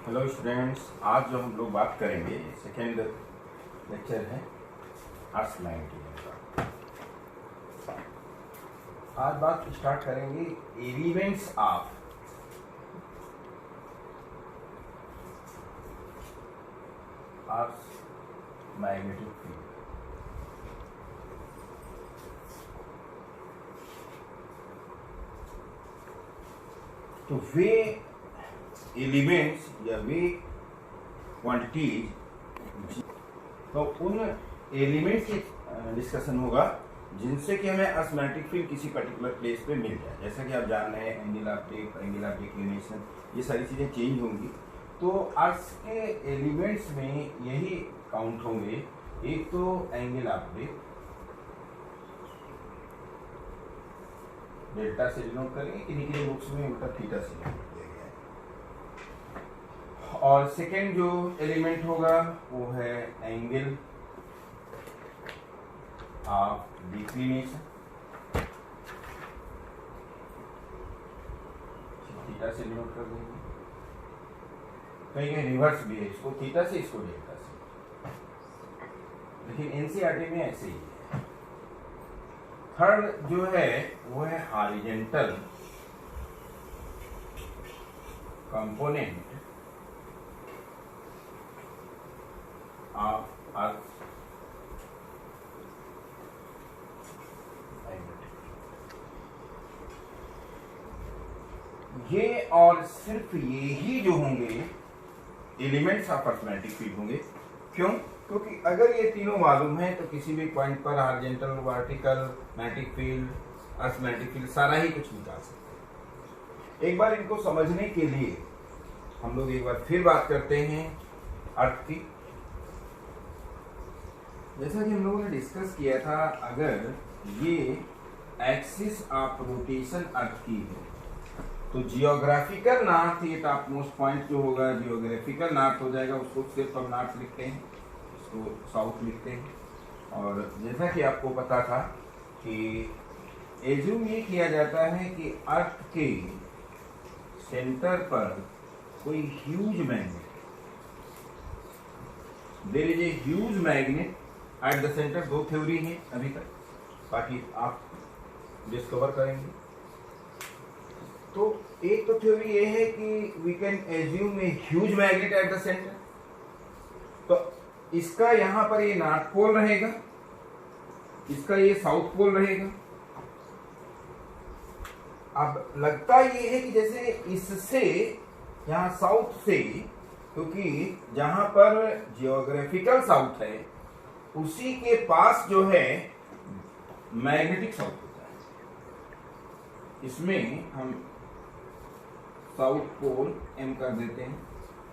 Hello students, आज जो हम लोग बात करेंगे सेकेंड लेक्चर है अर्थ मैग्नेटिज्म का। आज बात स्टार्ट करेंगे elements of earth magnetic field. तो वे एलिमेंट्स या वे क्वांटिटीज, तो उन एलिमेंट्स की डिस्कशन होगा जिनसे कि हमें अर्थ मैग्नेटिक फील्ड किसी पर्टिकुलर प्लेस पे मिल जाए। जैसा कि आप जान रहे हैं एंगल ऑफ डिक्लिनेशन, ये सारी चीज़ें चेंज होंगी। तो अर्थ के एलिमेंट्स में यही काउंट होंगे। एक तो एंगल ऑफ डेल्टा से डिनोट करेंगे, किन्हीं किन्हीं बुक्स में उल्टा थीटा से डिनोट किया गया है। और सेकेंड जो एलिमेंट होगा वो है एंगल ऑफ डिक्लिनेशन, थीटा से डिनोट कर देंगे। कहीं कहीं रिवर्स भी है, इसको थीटा से, इसको डेल्टा से, लेकिन एनसीईआरटी में ऐसे ही है। थर्ड जो है वो है horizontal component of earth magnetic. ये और सिर्फ ये ही जो होंगे elements of earth magnetic field होंगे। क्यों? क्योंकि अगर ये तीनों मालूम है तो किसी भी पॉइंट पर हॉरिजॉन्टल, वर्टिकल, मैग्नेटिक फील्ड, अर्थ मैग्नेटिक फील्ड सारा ही कुछ निकाल सकते हैं। एक बार इनको समझने के लिए हम लोग एक बार फिर बात करते हैं अर्थ की। जैसा कि हम लोगों ने डिस्कस किया था, अगर ये एक्सिस ऑफ रोटेशन अर्थ की है तो जियोग्राफिकल नॉर्थ, ये टॉप मोस्ट पॉइंट जो होगा जियोग्राफिकल नॉर्थ हो जाएगा। उसको सिर्फ हम नॉर्थ लिखते हैं, इसको साउथ लिखते हैं। और जैसा कि आपको पता था कि एज्यूम ये किया जाता है कि अर्थ के सेंटर पर कोई huge magnet, there is a huge magnet at the centre. दो थ्योरी है अभी तक, बाकी आप डिस्कवर करेंगे। तो एक तो थ्योरी ये है कि we can assume a huge magnet at the centre. तो इसका यहां पर ये नॉर्थ पोल रहेगा, इसका ये साउथ पोल रहेगा। अब लगता ये है कि जैसे इससे यहां साउथ से, क्योंकि जहां पर जियोग्राफिकल साउथ है उसी के पास जो है मैग्नेटिक साउथ होता है। इसमें हम साउथ पोल एम कर देते हैं,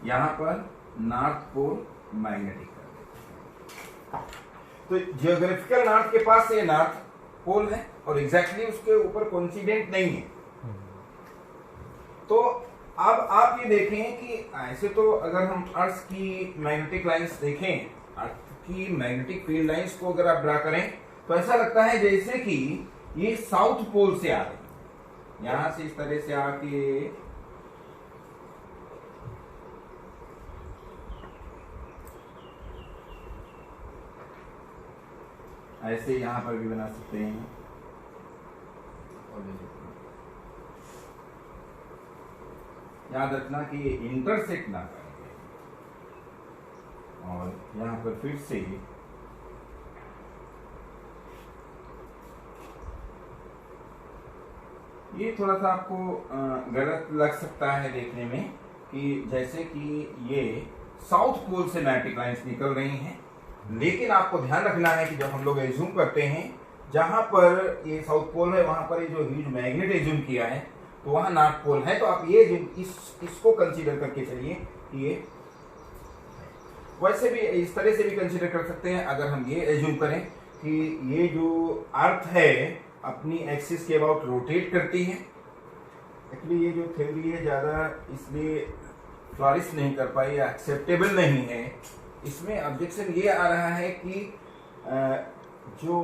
यहां पर नॉर्थ पोल मैग्नेटिक कर देते हैं। तो जियोग्राफिकल नॉर्थ के पास ये नॉर्थ पोल है और एग्जैक्टली उसके ऊपर कोइंसिडेंट नहीं है। तो अब आप ये देखें कि ऐसे तो अगर हम अर्थ की मैग्नेटिक लाइंस देखें, अर्थ की मैग्नेटिक फील्ड लाइंस को अगर आप ड्रा करें तो ऐसा लगता है जैसे कि ये साउथ पोल से आ रही है। यहां से इस तरह से आके ऐसे यहां पर भी बना सकते हैं। याद रखना कि ये इंटरसेक्ट ना करेंगे। और यहां पर फिर से ये थोड़ा सा आपको गलत लग सकता है देखने में, कि जैसे कि ये साउथ पोल से मैग्नेटिक लाइंस निकल रही हैं। लेकिन आपको ध्यान रखना है कि जब हम लोग एज्यूम करते हैं जहां पर ये साउथ पोल है वहां पर ये जो ह्यूज मैग्नेट एज्यूम किया है तो वहां नॉर्थ पोल है। तो आप ये इसको कंसीडर करके चलिए कि ये, वैसे भी इस तरह से भी कंसीडर कर सकते हैं। अगर हम ये एज्यूम करें कि ये जो अर्थ है अपनी एक्सिस के अबाउट रोटेट करती है। एक्चुअली ये जो थ्योरी है ज़्यादा इसलिए फ्लॉरिश नहीं कर पाई या एक्सेप्टेबल नहीं है। इसमें ऑब्जेक्शन ये आ रहा है कि जो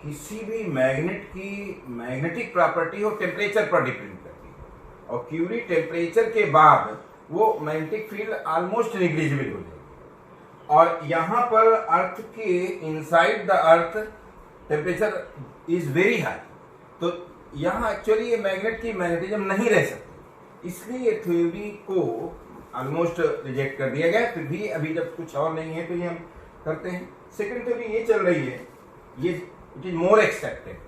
किसी भी मैग्नेट की मैग्नेटिक प्रॉपर्टी हो टेम्परेचर पर डिपेंड करती है, और क्यूरी टेम्परेचर के बाद वो मैग्नेटिक फील्ड ऑलमोस्ट निग्लिजिबल हो जाएगी। और यहाँ पर अर्थ के inside the earth temperature is very high, तो यहाँ एक्चुअली ये मैग्नेट की मैग्नेटिज्म नहीं रह सकती, इसलिए थ्योरी को ऑलमोस्ट रिजेक्ट कर दिया गया। फिर भी अभी जब कुछ और नहीं है तो ये हम करते हैं। सेकंड थ्योरी ये चल रही है, ये it is more acceptable,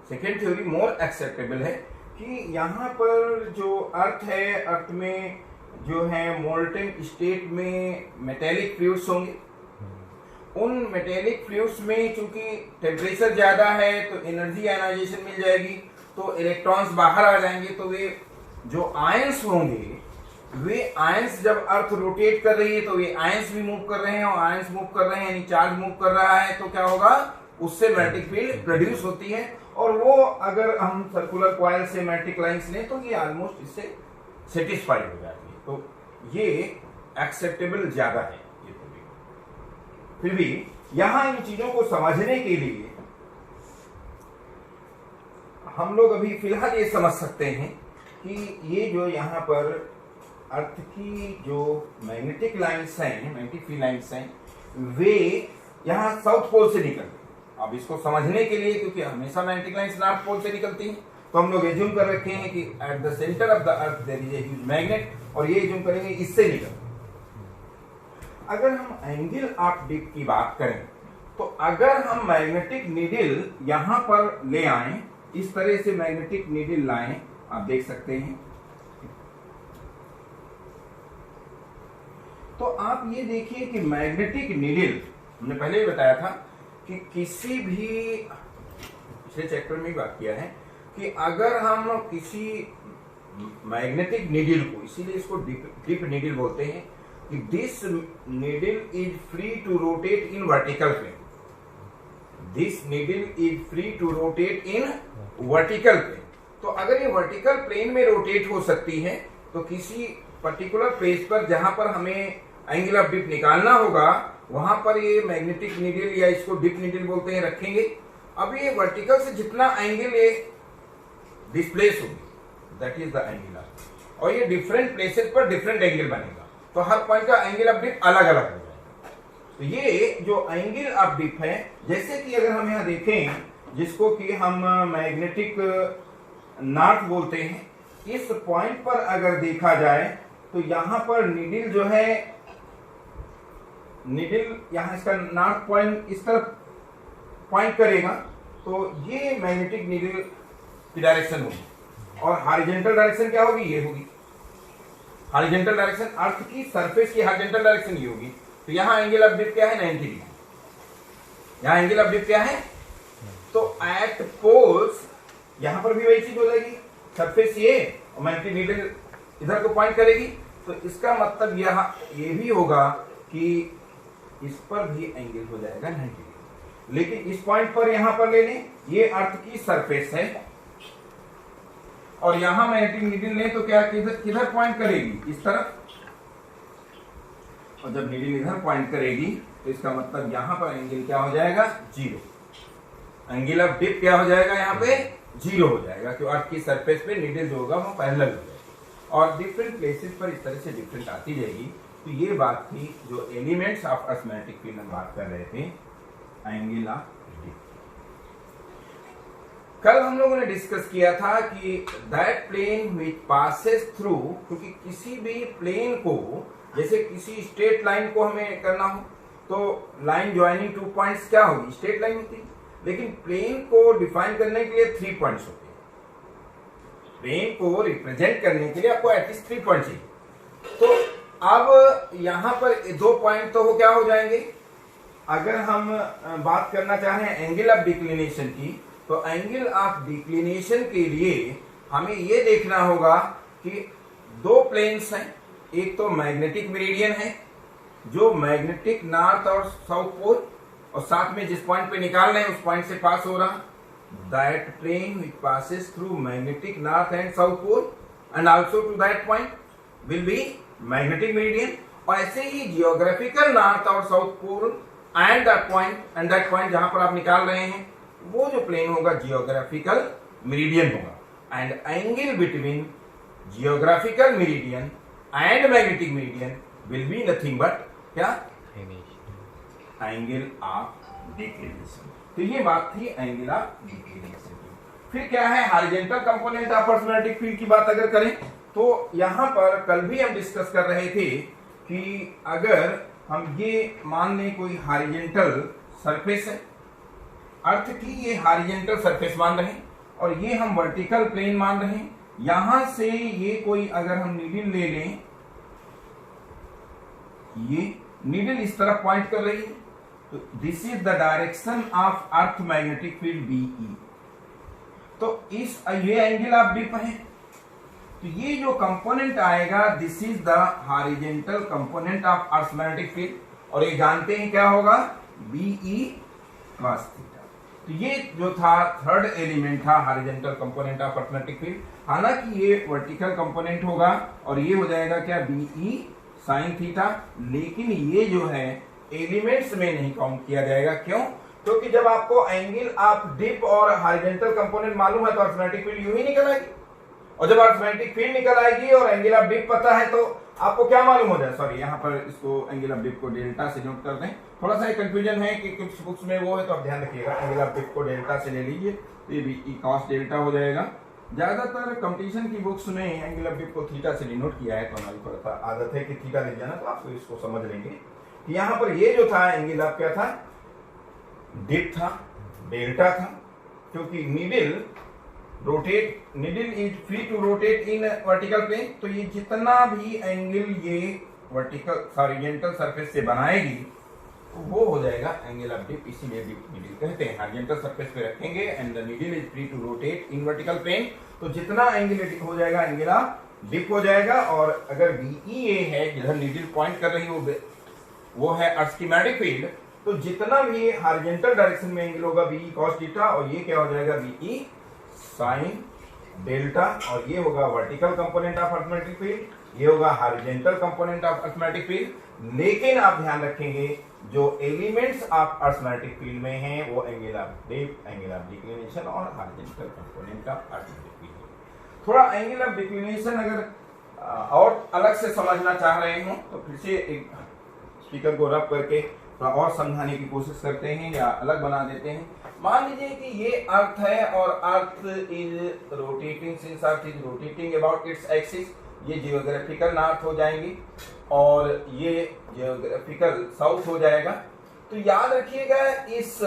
second theory more acceptable है कि यहाँ पर जो अर्थ है, अर्थ में जो है मोल्टेन स्टेट में मेटेलिक फ्लूइड्स होंगे। उन मेटेलिक फ्लूइड्स में चूंकि टेम्परेचर ज्यादा है तो एनर्जी आयनाइजेशन मिल जाएगी, तो इलेक्ट्रॉन्स बाहर आ जाएंगे, तो वे जो आयंस होंगे, वे आयंस जब अर्थ रोटेट कर रही है तो वे आयंस भी मूव कर रहे हैं, और आयंस मूव कर रहे हैं यानी चार्ज मूव कर रहा है, तो क्या होगा, उससे मैग्नेटिक फील्ड प्रोड्यूस होती है। और वो अगर हम सर्कुलर कॉइल से मैग्नेटिक लाइंस लें तो ये ऑलमोस्ट इससे सेटिस्फाइड हो जाती है, तो ये एक्सेप्टेबल ज्यादा है ये थ्योरी। फिर भी यहां इन चीजों को समझने के लिए हम लोग अभी फिलहाल ये समझ सकते हैं कि ये जो यहाँ पर अर्थ की जो मैग्नेटिक लाइंस हैं, मैग्नेटिक फील्ड लाइंस हैं, वे यहाँ साउथ पोल से निकलती हैं। अब इसको समझने के लिए, क्योंकि हमेशा मैग्नेटिक लाइंस नॉर्थ पोल से निकलती हैं, तो हम लोग एज्यूम कर रखे हैं कि at the centre of the earth there is a huge magnet, और ये एज्यूम करेंगे इससे निकलती। अगर हम एंगल ऑफ डिप की बात करें तो अगर हम मैग्नेटिक नीडल यहां पर ले आए, इस तरह से मैग्नेटिक नीडल लाएं, आप देख सकते हैं, तो आप ये देखिए कि मैग्नेटिक नीडल, हमने पहले ही बताया था कि किसी भी पिछले चैप्टर में ही बात किया है कि अगर हम किसी मैग्नेटिक नीडल को, इसीलिए इसको डिप नीडल बोलते हैं, कि this needle is free to rotate in vertical plane, this needle is free to rotate in vertical plane. तो अगर ये वर्टिकल प्लेन में रोटेट हो सकती है तो किसी पर्टिकुलर प्लेस पर जहां पर हमें एंगल ऑफ डिप निकालना होगा, वहां पर ये मैग्नेटिक नीडल या इसको डिप नीडल बोलते हैं रखेंगे। अब ये वर्टिकल से जितना एंगल ये डिस्प्लेस होगी, that is the angle of, और ये डिफरेंट प्लेसेस पर डिफरेंट एंगल बनेगा, तो हर पॉइंट का एंगल ऑफ डिप अलग अलग हो जाएगा। तो ये जो एंगल ऑफ डिप है, जैसे कि अगर हम यहाँ देखें, जिसको कि हम मैग्नेटिक नॉर्थ बोलते हैं, इस पॉइंट पर अगर देखा जाए तो यहां पर नीडल जो है, नीडल यहां इसका नॉर्थ पॉइंट इस तरफ पॉइंट करेगा, तो ये मैग्नेटिक नीडल की डायरेक्शन होगी, और हॉरिजॉन्टल डायरेक्शन क्या होगी, ये होगी हॉरिजॉन्टल डायरेक्शन, अर्थ की सरफेस की हॉरिजॉन्टल डायरेक्शन ये होगी। तो यहाँ एंगल ऑफ डिप क्या है, 90 डिग्री। यहाँ एंगल ऑफ डिप क्या है, तो एट पोल्स यहां पर भी वही चीज हो जाएगी, सरफेस ये और मैग्नेटिक नीडल इधर को पॉइंट करेगी, तो इसका मतलब ये भी होगा कि इस पर भी एंगल हो जाएगा 90 डिग्री। लेकिन इस पॉइंट पर यहां पर ले लें, ये अर्थ की सरफेस है, और यहां मैग्नेटिक नीडल लें तो क्या किधर पॉइंट करेगी, इस तरफ, और जब नीडल इधर पॉइंट करेगी तो इसका मतलब यहां पर एंगल क्या हो जाएगा, 0। एंगल ऑफ डिप क्या हो जाएगा, यहाँ पे 0 हो जाएगा, क्योंकि अर्थ की सरफेस पे नीडल जो होगा वो पैरेलल हो जाएगा, और डिफरेंट प्लेसेस पर इस तरह से डिफरेंट आती जाएगी। तो ये बात थी जो elements of earth magnetic field हम बात कर रहे थे, एंगल ऑफ डिप। कल हम लोगों ने डिस्कस किया था कि that plane which passes through, क्योंकि किसी भी प्लेन को, जैसे किसी स्ट्रेट लाइन को हमें करना हो तो लाइन ज्वाइनिंग 2 पॉइंट्स क्या होगी, स्ट्रेट लाइन होती है, लेकिन प्लेन को डिफाइन करने के लिए 3 पॉइंट्स होते हैं। प्लेन को रिप्रेजेंट करने के लिए आपको एटलीस्ट 3 पॉइंट चाहिए। तो अब यहां पर 2 पॉइंट तो क्या हो जाएंगे। अगर हम बात करना चाहें एंगल ऑफ डिक्लिनेशन की, तो एंगल ऑफ डिक्लिनेशन के लिए हमें यह देखना होगा कि 2 प्लेन्स हैं, एक तो मैग्नेटिक मेरिडियन है जो मैग्नेटिक नॉर्थ और साउथ पोल, और साथ में जिस पॉइंट पे निकाल रहे हैं उस पॉइंट से पास हो रहा, that plane which passes through magnetic north and south pole and also to that point will be magnetic meridian. और ऐसे ही जियोग्राफिकल नॉर्थ और south pole and that point जहां पर आप निकाल रहे हैं, वो जो प्लेन होगा जियोग्राफिकल मेरिडियन होगा। And angle between geographical meridian and magnetic median will be nothing but क्या, एंगल ऑफ डिक्लिनेशन। तो ये बात थी एंगल ऑफ डिक्लिनेशन की। फिर क्या है horizontal component of earth magnetic field की बात अगर करें तो यहां पर कल भी हम डिस्कस कर रहे थे कि अगर हम ये मान लें कोई हॉरिजॉन्टल सरफेस है, अर्थ की ये हॉरिजॉन्टल सरफेस मान रहे हैं और ये हम वर्टिकल प्लेन मान रहे हैं, यहां से ये कोई अगर हम नीडल ले लें, ये नीडल इस तरफ पॉइंट कर रही है, तो this is the direction of earth magnetic field B E. तो इस ये एंगल ऑफ डिप है, तो ये जो कंपोनेंट आएगा this is the horizontal component of earth magnetic field और ये जानते हैं क्या होगा, बीई cos थीटा। तो ये जो था थर्ड एलिमेंट था horizontal component of earth magnetic field. हालांकि ये वर्टिकल कंपोनेंट होगा और ये हो जाएगा क्या, बीई साइन थीटा, लेकिन ये जो है एलिमेंट्स में नहीं काउंट किया जाएगा। क्यों? क्योंकि जब आपको एंगल ऑफ डिप और हॉरिजॉन्टल कंपोनेंट मालूम है तो अर्थमैटिक फील्ड यूं ही निकल आएगी, और जब अर्थमैटिक फील्ड निकल आएगी और एंगल ऑफ डिप पता है तो आपको क्या मालूम हो जाए, सॉरी यहाँ पर इसको एंगल ऑफ डिप को डेल्टा से नोट कर दें, थोड़ा सा कंफ्यूजन है कि कुछ बुक्स में वो है तो आप ध्यान रखिएगा, एंगल ऑफ डिप को डेल्टा से ले लीजिए, ये भी cos डेल्टा हो जाएगा। ज्यादातर कंपटीशन की बुक्स में एंगल ऑफ डिप को थीटा से डिनोट किया है, तो हमारी थोड़ा सा आदत है कि थीटा ले जाना, तो आपको इसको समझ लेंगे कि यहाँ पर ये जो था एंगल ऑफ क्या था, डिप था, डेल्टा था, क्योंकि needle is free to rotate in vertical plane, तो ये जितना भी एंगल ये वर्टिकल हॉरिजॉन्टल सरफेस से बनाएगी तो वो हो जाएगा एंगल ऑफ डिप, इसीलिए डिप नीडल कहते हैं। हॉरिजॉन्टल सरफेस पे रखेंगे and the needle is free to rotate in vertical plane, तो जितना एंगल हो जाएगा एंगल ऑफ डिप हो जाएगा। और अगर बीई है जिधर नीडल पॉइंट कर रही है वो है अर्थ की मैग्नेटिक फील्ड, तो जितना भी हॉरिजॉन्टल डायरेक्शन में एंगल होगा बीई cos थीटा, और ये क्या हो जाएगा बीई साइन डेल्टा, और ये होगा vertical component of earth magnetic field, ये होगा horizontal component of earth magnetic field. लेकिन आप ध्यान रखेंगे जो एलिमेंट्स ऑफ अर्थमैटिक फील्ड में हैं वो angle of dip, angle of declination और horizontal component of earth magnetic field. थोड़ा एंगल ऑफ डिक्लिनेशन अगर और अलग से समझना चाह रहे हो तो फिर से एक स्पीकर को रब करके थोड़ा और समझाने की कोशिश करते हैं या अलग बना देते हैं। मान लीजिए कि ये अर्थ है और earth is rotating, since earth is rotating about its axis, ये जियोग्राफिकल नॉर्थ हो जाएंगी और ये जियोग्राफिकल साउथ हो जाएगा। तो याद रखिएगा इस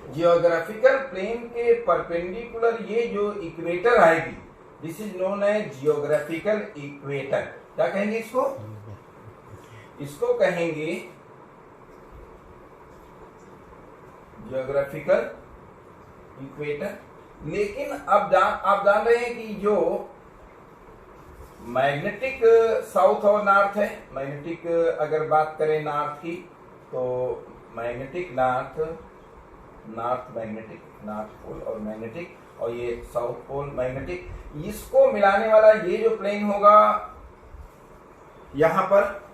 जियोग्राफिकल प्लेन के परपेंडिकुलर ये जो इक्वेटर आएगी this is known as geographical equator. क्या कहेंगे इसको? इसको कहेंगे जियोग्राफिकल इक्वेटर। लेकिन अब आप जान रहे हैं कि जो मैग्नेटिक साउथ और नॉर्थ है, मैग्नेटिक अगर बात करें नॉर्थ की तो magnetic north magnetic north pole और मैग्नेटिक, और ये साउथ पोल मैग्नेटिक, इसको मिलाने वाला ये जो प्लेन होगा यहां पर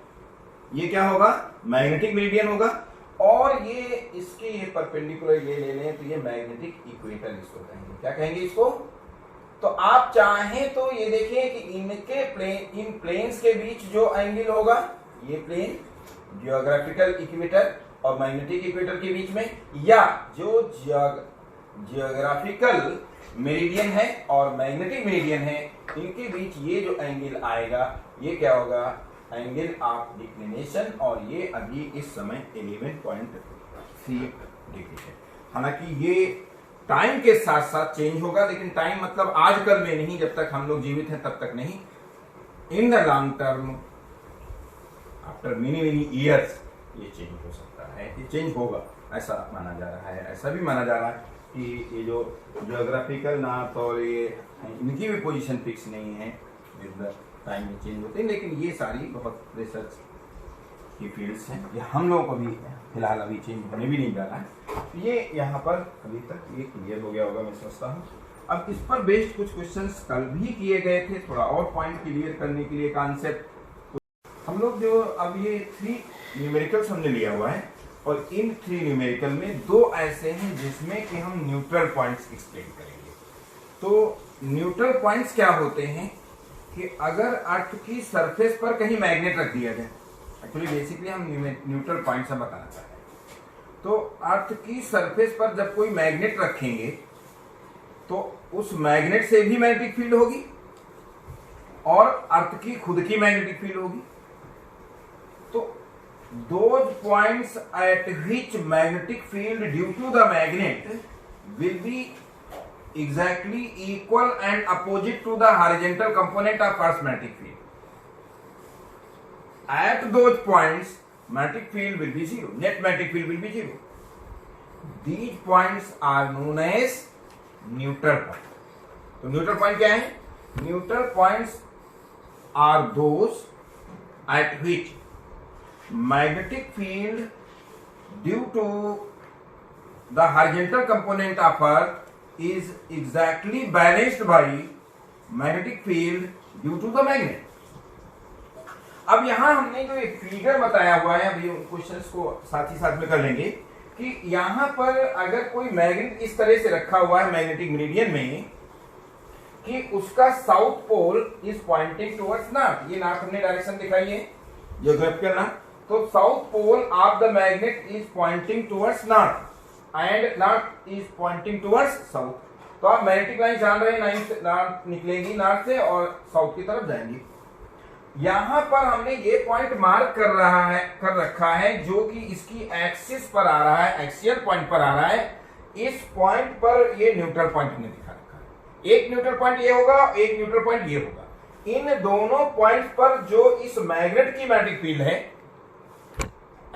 ये क्या होगा, मैग्नेटिक मेरिडियन होगा, और ये इसके ये परपेंडिकुलर ये ले लें तो ये मैग्नेटिक इक्वेटर इसको कहेंगे। क्या कहेंगे इसको? तो आप चाहें तो ये देखिए कि इनके प्लेन, इन प्लेन्स के बीच जो एंगल होगा, ये प्लेन जियोग्राफिकल इक्वेटर और मैग्नेटिक इक्वेटर के बीच में, या जो जियोग्राफिकल मेरिडियन है और मैग्नेटिक मेरिडियन है इनके बीच ये जो एंगल आएगा ये क्या होगा, एंगल ऑफ डिक्लिनेशन, और ये अभी इस समय 11.3 डिग्री है। हालांकि ये टाइम के साथ साथ चेंज होगा, लेकिन टाइम मतलब आजकल में नहीं, जब तक हम लोग जीवित हैं तब तक नहीं, in the long term after many years ये चेंज हो सकता है, ये चेंज होगा ऐसा माना जा रहा है। ऐसा भी माना जा रहा है कि ये जो जियोग्राफिकल नॉर्थ और ये इनकी भी पोजीशन फिक्स नहीं है, विद द टाइम में चेंज होते हैं, लेकिन ये सारी बहुत रिसर्च की फील्ड्स हैं, ये हम लोगों को भी फिलहाल अभी चेंज होने भी नहीं जा रहा है। ये यहाँ पर अभी तक ये क्लियर हो गया होगा मैं समझता हूँ। अब इस पर बेस्ड कुछ क्वेश्चंस कल भी किए गए थे, थोड़ा और पॉइंट क्लियर करने के लिए कॉन्सेप्ट हम लोग जो अब ये 3 न्यूमेरिकल्स हमने लिया हुआ है, और इन 3 न्यूमेरिकल में 2 ऐसे हैं जिसमें कि हम न्यूट्रल पॉइंट्स एक्सप्लेन करेंगे। तो न्यूट्रल पॉइंट्स क्या होते हैं कि अगर अर्थ की सरफेस पर कहीं मैग्नेट रख दिया जाए, एक्चुअली बेसिकली हम न्यूट्रल पॉइंट से बताना चाहते हैं, तो अर्थ की सरफेस पर जब कोई मैग्नेट रखेंगे तो उस मैग्नेट से भी मैग्नेटिक फील्ड होगी और अर्थ की खुद की मैग्नेटिक फील्ड होगी। तो those points at which magnetic field due to the magnet will be exactly equal and opposite to the horizontal component of Earth's magnetic field. At those points, magnetic field will be zero. Net magnetic field will be zero. These points are known as neutral point. तो neutral point क्या है? Neutral points are those at which magnetic field due to the horizontal component of Earth is exactly balanced by magnetic field due to the magnet. अब यहां हमने जो एक figure बताया हुआ है, अभी उन क्वेश्चंस को साथ ही साथ में कर लेंगे कि यहां पर अगर कोई मैग्नेट इस तरह से रखा हुआ है मैग्नेटिक मेरिडियन में कि उसका south pole is pointing towards north, ये नॉर्थ हमने डायरेक्शन दिखाई है ज्योग्राफिकल नॉर्थ, तो south pole of the magnet is pointing towards north and north is pointing towards south. तो आप मैग्नेटिक लाइन जान रहे हैं, नॉर्थ निकलेगी नॉर्थ से और साउथ की तरफ जाएंगी। यहां पर हमने ये पॉइंट मार्क कर रखा है जो कि इसकी एक्सिस पर आ रहा है, एक्सियल पॉइंट पर आ रहा है। इस पॉइंट पर ये न्यूट्रल पॉइंट हमने दिखा रखा है। एक न्यूट्रल पॉइंट ये होगा, एक न्यूट्रल पॉइंट ये होगा। इन दोनों पॉइंट पर जो इस मैग्नेट की मैग्नेटिक फील्ड है,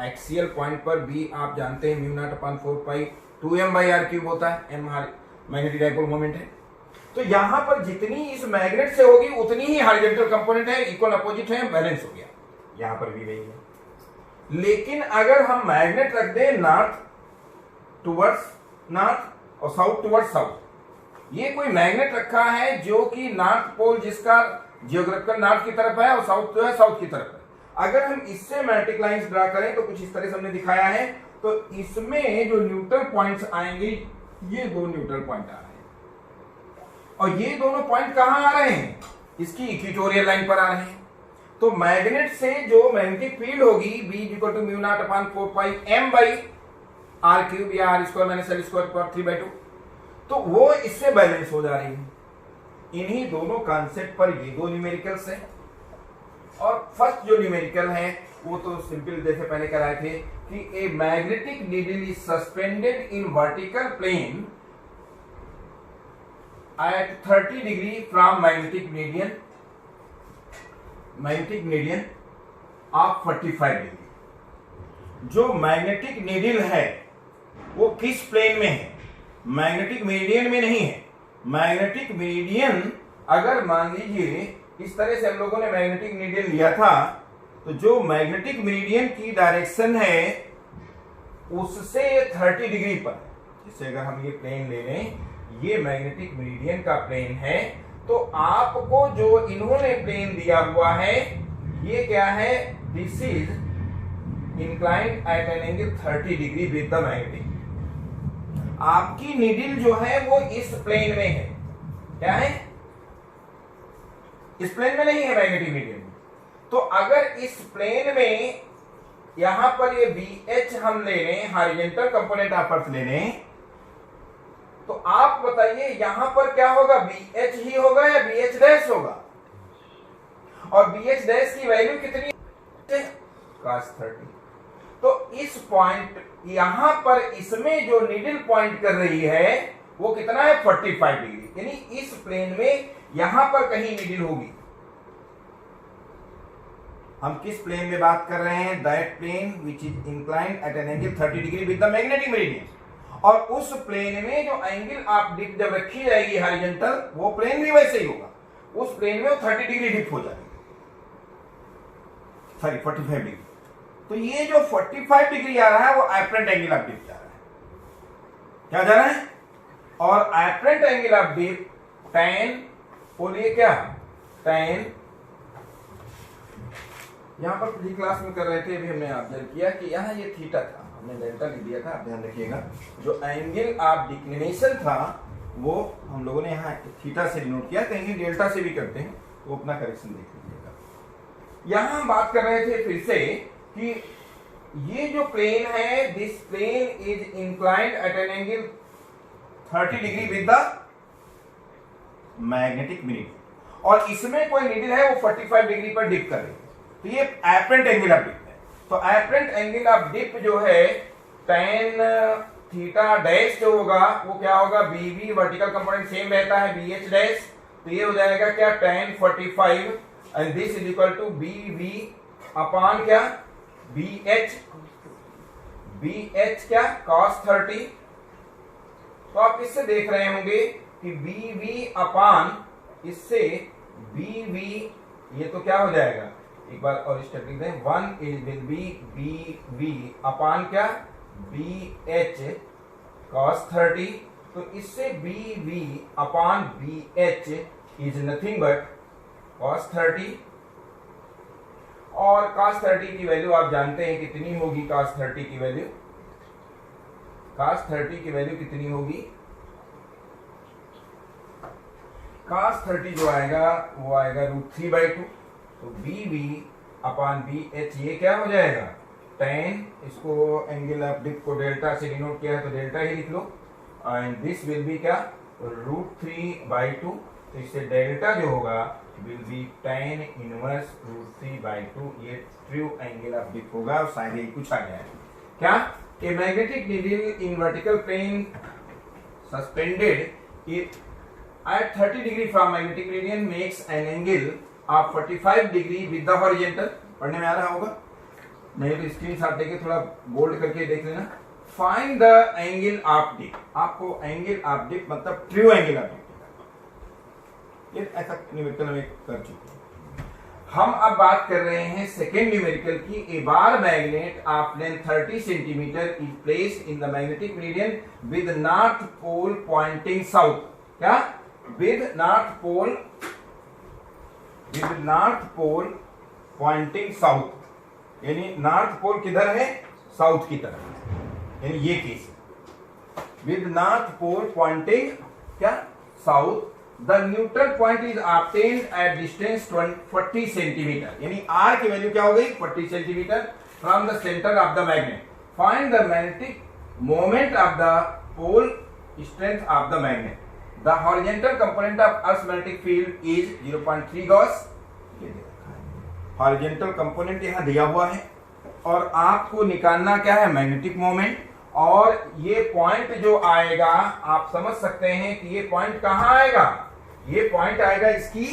एक्सियल पॉइंट पर भी आप जानते हैं म्यू नॉट अपॉन 4 पाई 2m/r³ होता है, m मैग्नेटिक डाइपोल मोमेंट है। तो यहां पर जितनी इस मैग्नेट से होगी उतनी ही हॉरिजॉन्टल कंपोनेंट है, इक्वल अपोजिट है, बैलेंस हो गया। यहां पर भी वही है। लेकिन अगर हम मैग्नेट रख दें नॉर्थ टुवर्ड्स नॉर्थ और साउथ टुवर्ड्स साउथ, ये कोई मैग्नेट रखा है जो कि नॉर्थ पोल जिसका जियोग्राफिकल नॉर्थ की तरफ है और साउथ जो है साउथ की तरफ है। अगर हम इससे मैग्नेटिक लाइंस ड्रा करें तो कुछ इस तरह से हमने दिखाया है। तो इसमें जो न्यूट्रल पॉइंट्स आएंगे, ये दो न्यूट्रल पॉइंट आ रहे हैं और ये दोनों पॉइंट कहां आ रहे हैं? इसकी इक्वेटोरियल लाइन पर आ रहे हैं। तो मैग्नेट से जो मैग्नेटिक फील्ड होगी B = म्यू नॉट अपॉन 4 पाई m/r³ या r² - l² 3/2, तो वो इससे बैलेंस हो जा रही है। इन्हीं दोनों कॉन्सेप्ट पर ये दो न्यूमेरिकल्स हैं। और फर्स्ट जो न्यूमेरिकल है वो तो सिंपल जैसे पहले कराए थे कि a magnetic needle is suspended in vertical plane at 30 degree from magnetic meridian of 45 degree. जो मैग्नेटिक नीडल है वो किस प्लेन में है? मैग्नेटिक मेरिडियन में नहीं है। मैग्नेटिक मेरिडियन अगर मान लीजिए इस तरह से हम लोगों ने मैग्नेटिक नीडल लिया था, तो जो मैग्नेटिक मेरिडियन की डायरेक्शन है उससे 30 डिग्री पर, जैसे अगर हम ये प्लेन ले लें, ये मैग्नेटिक मेरिडियन का प्लेन है, तो आपको जो इन्होंने प्लेन दिया हुआ है ये क्या है? This is inclined at an angle 30 degree with the magnetic. आपकी नीडल जो है वो इस प्लेन में है। क्या है? इस प्लेन में नहीं है मैग्नेटिक मीडियम। तो अगर इस प्लेन में यहां पर ये BH हम ले लें, हॉरिजॉन्टल कंपोनेंट ऑफ अर्थ ले लें, तो आप बताइए यहां पर क्या होगा? BH ही होगा या BH डैश होगा? और BH डैश की वैल्यू कितनी है? cos 30। तो इस पॉइंट यहां पर इसमें जो नीडल पॉइंट कर रही है वो कितना है? 45 डिग्री। यानी इस प्लेन में यहां पर कहीं नीडल होगी। हम किस प्लेन में बात कर रहे हैं? That plane which is inclined at an angle 30 degree with the magnetic meridian. और उस प्लेन में जो एंगल आप डिप जब रखी जाएगी हॉरिजॉन्टल, वो प्लेन भी वैसे ही होगा। उस प्लेन में वो 30 डिग्री डिप हो जाएगी, सॉरी 45 डिग्री। तो ये जो 45 डिग्री आ रहा है वो एपरेंट एंगल ऑफ डिप जा रहा है। क्या जा रहा है? और apparent angle of dip tan, बोलिए क्या? tan, यहां पर पिछली क्लास में कर रहे थे, अभी हमने ऑब्जर्व किया कि यहाँ ये थीटा था, हमने डेल्टा लिख दिया था, आप ध्यान रखिएगा। जो एंगल ऑफ डिक्लिनेशन था वो हम लोगों ने यहाँ थीटा से डिनोट किया, कहीं डेल्टा से भी करते हैं, तो अपना करेक्शन देख लीजिएगा। यहां हम बात कर रहे थे फिर से कि ये जो प्लेन है, this plane is inclined at an angle 30 degree with the magnetic needle, और इसमें कोई नीडल है वो 45 डिग्री पर डिप कर रही है, तो ये एपरेंट एंगल ऑफ डिप है। तो एपरेंट एंगल ऑफ डिप जो है tan थीटा डैश जो होगा वो क्या होगा, BV वर्टिकल कंपोनेंट सेम रहता है BH डैश, तो ये हो जाएगा क्या tan 45 and this is equal to BV upon क्या BH क्या cos 30। तो आप इससे देख रहे होंगे कि BV अपॉन इससे BV, ये तो क्या हो जाएगा, एक बार और स्टेप लिख दें, 1 विल बी BV अपॉन क्या BH cos 30। तो इससे BV upon BH is nothing but cos 30, और cos 30 की वैल्यू आप जानते हैं कितनी होगी। cos 30 की वैल्यू, cos 30 की वैल्यू कितनी होगी, cos 30 जो आएगा वो आएगा √3/2। तो BV अपॉन BH ये क्या हो जाएगा tan, इसको एंगल ऑफ डिप को डेल्टा से डिनोट किया है तो डेल्टा ही लिख लो, एंड दिस विल बी क्या √3/2। तो इससे डेल्टा जो होगा विल बी tan इनवर्स √3/2। ये ट्रू एंगल ऑफ डिप होगा, और शायद यही कुछ आ गया है क्या, a magnetic needle in vertical plane suspended it at 30 degree from magnetic meridian makes an angle of 45 degree with the horizontal। पढ़ने में आ रहा होगा, नहीं तो स्क्रीनशॉट लेके थोड़ा बोल्ड करके देख लेना। Find the angle of dip, आपको एंगल ऑफ डिप मतलब ट्रू एंगल ऑफ डिप, ये ऐसा न्यूमेरिकल में कर चुके हैं। हम अब बात कर रहे हैं सेकेंड न्यूमेरिकल की। A bar magnet of length 30 centimetre is placed in the magnetic median with north pole pointing south. क्या, with north pole pointing south, यानी नॉर्थ पोल किधर है, साउथ की तरफ, यानी ये case with north pole pointing क्या south, the neutral point is obtained at distance 40 centimeter, यानी r की वैल्यू क्या हो गई 40 centimetre from the center of the magnet। find the magnetic moment of the pole strength of the magnet। The horizontal component of Earth's magnetic field is 0.3 Gauss। Horizontal component यहाँ दिया हुआ है, और आपको निकालना क्या है मैग्नेटिक मोमेंट, और ये पॉइंट जो आएगा आप समझ सकते हैं कि ये पॉइंट कहाँ आएगा, ये पॉइंट आएगा इसकी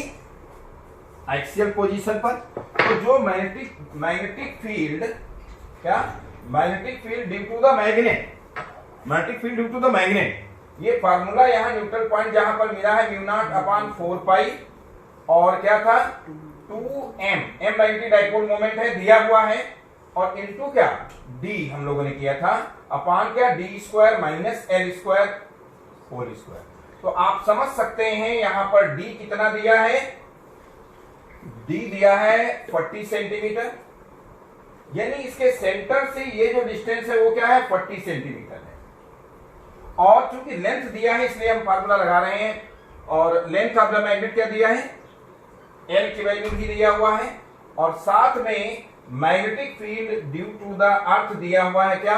एक्सियल पोजीशन पर। तो जो मैग्नेटिक फील्ड क्या, magnetic field due to the magnet, ये फार्मूला यहाँ न्यूट्रल पॉइंट जहां पर मिला है μ0 अपॉन 4 और क्या था 2m, m magnetic dipole moment है दिया हुआ है, और इनटू क्या d हम लोगों ने किया था अपॉन क्या d² minus l² whole square. तो आप समझ सकते हैं यहां पर d कितना दिया है, d दिया है 40 सेंटीमीटर, यानी इसके सेंटर से ये जो डिस्टेंस है वो क्या है 40 सेंटीमीटर है, और चूंकि लेंथ दिया है इसलिए हम फार्मूला लगा रहे हैं, और लेंथ ऑफ द मैग्नेट क्या दिया है L की वैल्यू भी दिया हुआ है, और साथ में magnetic field due to the earth दिया हुआ है, क्या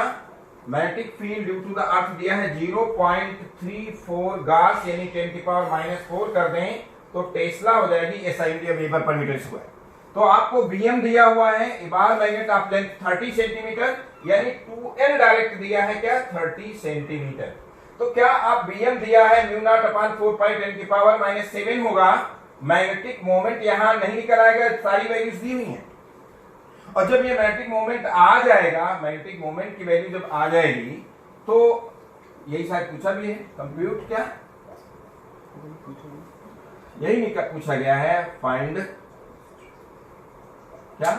magnetic field due to the earth दिया है 0.34 गॉस, यानी 10⁻⁻⁴ कर दें तो टेस्ला हो जाएगी SI India weber per metre square. तो आपको Bm दिया हुआ है, a bar magnet of length 30 centimetre, यानी 2L डायरेक्ट दिया है क्या 30 सेंटीमीटर। तो क्या आप Bm दिया है μ0 अपॉन 4 10⁻⁻⁷ होगा, मैग्नेटिक मोमेंट यहां नहीं निकल आएगा, सारी वैल्यूज दी हुई हैं, और जब ये मैग्नेटिक मोमेंट आ जाएगा, मैग्नेटिक मोमेंट की वैल्यू जब आ जाएगी तो यही शायद पूछा भी है, कंप्यूट क्या यही पूछा गया है, फाइंड क्या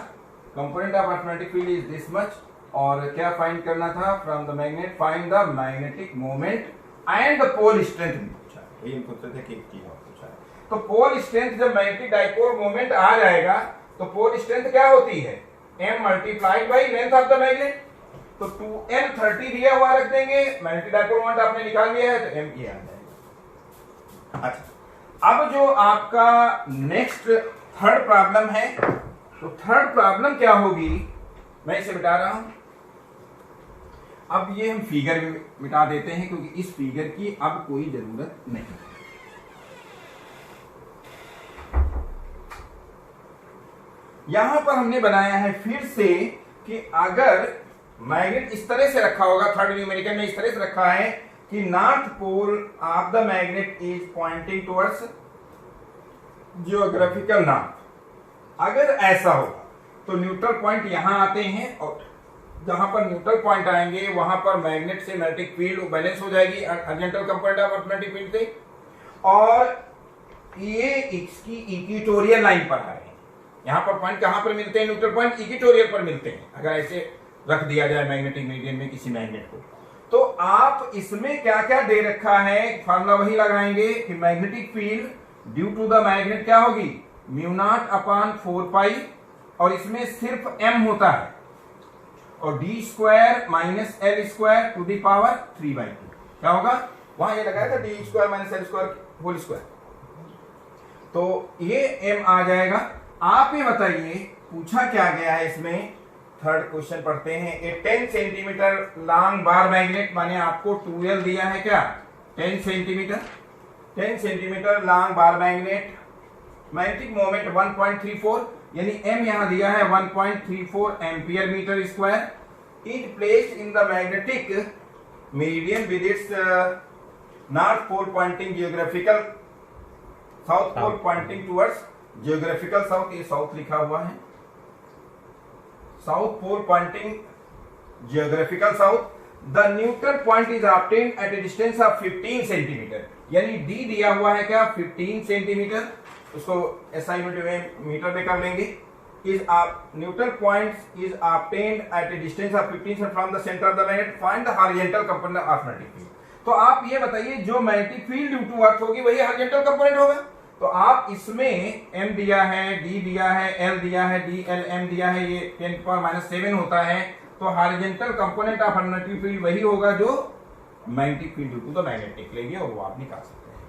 component of magnetic field is this much, और क्या फाइंड करना था from the magnet, find the magnetic moment and the pole strength भी पूछा है, यही पूछते थे कि एक चीज और पूछा है। तो पोल स्ट्रेंथ जब मैग्नेटिक डाइपोल मोमेंट आ जाएगा तो पोल स्ट्रेंथ क्या होती है m multiplied by length of the magnet, तो 2m 30 दिया हुआ रख देंगे, मैग्नेटिक डाइपोल मोमेंट आपने निकाल लिया है तो m ये आ जाएगा। अच्छा, अब जो आपका नेक्स्ट थर्ड प्रॉब्लम है, तो थर्ड प्रॉब्लम क्या होगी, मैं इसे मिटा रहा हूं। अब ये हम फिगर में मिटा देते हैं क्योंकि इस फिगर की अब कोई जरूरत नहीं। यहां पर हमने बनाया है फिर से कि अगर मैग्नेट इस तरह से रखा होगा, थर्ड न्यूमेरिकल में इस तरह से रखा है कि north pole of the magnet is pointing towards geographical north. अगर ऐसा होगा तो न्यूट्रल पॉइंट यहां आते हैं और जहां पर न्यूट्रल पॉइंट आएंगे वहां पर मैग्नेट से मैग्नेटिक फील्ड बैलेंस हो जाएगी अर्जेंटल कंपोनेंट ऑफ मैग्नेटिक फील्ड से, और ये इसकी इक्वेटोरियल लाइन पर है। यहां पर पॉइंट कहां पर मिलते हैं, न्यूट्रल पॉइंट इक्वेटोरियल पर मिलते हैं अगर ऐसे रख दिया जाए मैग्नेटिक मीडियम में किसी मैग्नेट को। तो आप इसमें क्या क्या दे रखा है, फार्मूला वही लगाएंगे कि magnetic field due to the magnet क्या होगी, म्यू नॉट अपॉन 4 पाई, और इसमें सिर्फ m होता है, और D square minus L square to the power 3/2 क्या होगा, वहां ये लगाया था D square minus L square whole square, तो ये m आ जाएगा। आप ये बताइए पूछा क्या गया है इसमें, थर्ड क्वेश्चन पढ़ते हैं। A 10 centimetre long bar magnet, माने आपको 2L दिया है क्या, 10 centimetre long bar magnet, magnetic moment 1.34, यानी m यहां दिया है 1.34 ampere metre square, is placed in the magnetic medium with its north pole pointing geographical, south pole pointing towards geographical south, ये साउथ लिखा हुआ है, south pole pointing geographical south. The neutral point is obtained at a distance of 15 centimetre, यानी D दिया हुआ है क्या 15 centimetre, उसको SI मीटर में कर लेंगे। Is neutral point is obtained at a distance of 15 from the centre of the magnet, find the horizontal component of magnetic field. तो आप ये बताइए जो magnetic field due to earth होगी वही हॉरिजॉन्टल कंपोनेंट होगा। तो आप इसमें m दिया है, d दिया है, l दिया है, dlm दिया है, ये 10⁻⁷ होता है, तो horizontal component of magnetic field वही होगा जो magnetic field due to the magnetic लेंगे और वो आप निकाल सकते हैं।